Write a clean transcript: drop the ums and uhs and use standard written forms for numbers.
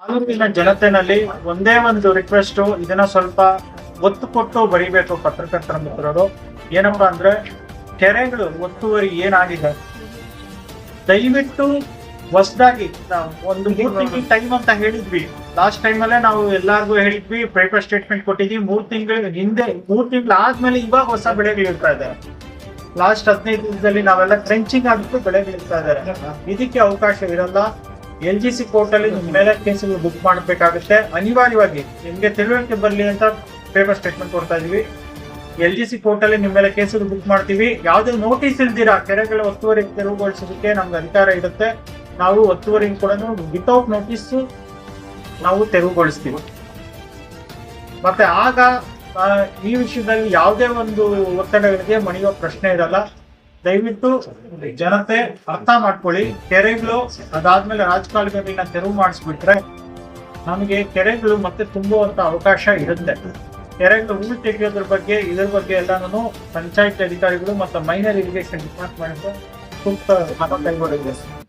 ತಾಲೂಕಿನ ಜನತೆನಲ್ಲಿ ಒಂದೇ ಒಂದು ರಿಕ್ವೆಸ್ಟ್, ಇದನ್ನ ಸ್ವಲ್ಪ ಒತ್ತು ಕೊಟ್ಟು ಬರೀಬೇಕು ಪತ್ರಕರ್ತರ ಮಿತ್ರರು. ಏನಪ್ಪಾ ಅಂದ್ರೆ, ಕೆರೆಗಳು ಒತ್ತುವರಿ ಏನಾಗಿದೆ ದಯವಿಟ್ಟು ಹೊಸದಾಗಿ ನಾವು ಒಂದು 3 ತಿಂಗಳ ಟೈಮ್ ಅಂತ ಹೇಳಿದ್ವಿ. ಲಾಸ್ಟ್ ಟೈಮ್ ಅಲ್ಲೇ ನಾವು ಎಲ್ಲಾರ್ಗು ಹೇಳಿದ್ವಿ, ಪೇಪರ್ ಸ್ಟೇಟ್ಮೆಂಟ್ ಕೊಟ್ಟಿದ್ವಿ. 3 ತಿಂಗಳ ಹಿಂದೆ, 3 ತಿಂಗಳು ಆದ್ಮೇಲೆ ಇವಾಗ ಹೊಸ ಬೆಳೆಗಳು ಇರ್ತಾ ಇದ್ದಾರೆ. ಲಾಸ್ಟ್ 15 ದಿವಸದಲ್ಲಿ ನಾವೆಲ್ಲ ಟ್ರೆಂಚಿಂಗ್ ಆಗ್ಬಿಟ್ಟು ಬೆಳೆಗಳು ಇರ್ತಾ ಇದ್ದಾರೆ. ಇದಕ್ಕೆ ಅವಕಾಶ ಇರಲ್ಲ. LGC ಕೋರ್ಟಲ್ಲಿ ನಿಮ್ಮ ಮೇಲೆ ಕೇಸುಗಳು ಬುಕ್ ಮಾಡಬೇಕಾಗುತ್ತೆ. ಅನಿವಾರ್ಯವಾಗಿ ನಿಮ್ಗೆ ತಿಳುವಳಿಕೆ ಬರಲಿ ಅಂತ ಪೇಪರ್ ಸ್ಟೇಟ್ಮೆಂಟ್ ಕೊಡ್ತಾ ಇದೀವಿ. LGC ಕೋರ್ಟಲ್ಲಿ ನಿಮ್ಮ ಮೇಲೆ ಕೇಸುಗಳು ಬುಕ್ ಮಾಡ್ತೀವಿ. ಯಾವುದೇ ನೋಟಿಸ್ ಇಲ್ದಿರಾ ಕೆರೆಗಳ ಒತ್ತುವರಿ ತೆರವುಗೊಳಿಸೋದಕ್ಕೆ ನಮ್ಗೆ ಅಧಿಕಾರ ಇರುತ್ತೆ. ನಾವು ಒತ್ತುವರಿ ಕೂಡ ವಿತೌಟ್ ನೋಟಿಸ್ ನಾವು ತೆರವುಗೊಳಿಸ್ತೀವಿ. ಮತ್ತೆ ಆಗ ಈ ವಿಷಯದಲ್ಲಿ ಯಾವುದೇ ಒಂದು ಒತ್ತಡಗಳಿಗೆ ಮಣಿಯುವ ಪ್ರಶ್ನೆ ಇರಲ್ಲ. ದಯವಿಟ್ಟು ಜನತೆ ಅರ್ಥ ಮಾಡ್ಕೊಳ್ಳಿ. ಕೆರೆಗಳು ಅದಾದ್ಮೇಲೆ ರಾಜಕಾಲುವೆಗಳನ್ನ ತೆರವು ಮಾಡಿಸ್ಬಿಟ್ರೆ ನಮಗೆ ಕೆರೆಗಳು ಮತ್ತೆ ತುಂಬುವಂತ ಅವಕಾಶ ಇರುತ್ತೆ. ಕೆರೆಗಳು ಹೂಳು ತೆಗೆಯೋದ್ರ ಬಗ್ಗೆ ಇದ್ರ ಬಗ್ಗೆ ಎಲ್ಲಾನು ಪಂಚಾಯತ್ ಅಧಿಕಾರಿಗಳು ಮತ್ತು ಮೈನರ್ ಇರಿಗೇಷನ್ ಡಿಪಾರ್ಟ್ಮೆಂಟ್ ಸೂಕ್ತ ಕ್ರಮ ಕೈಗೊಳ್ಳಬೇಕು.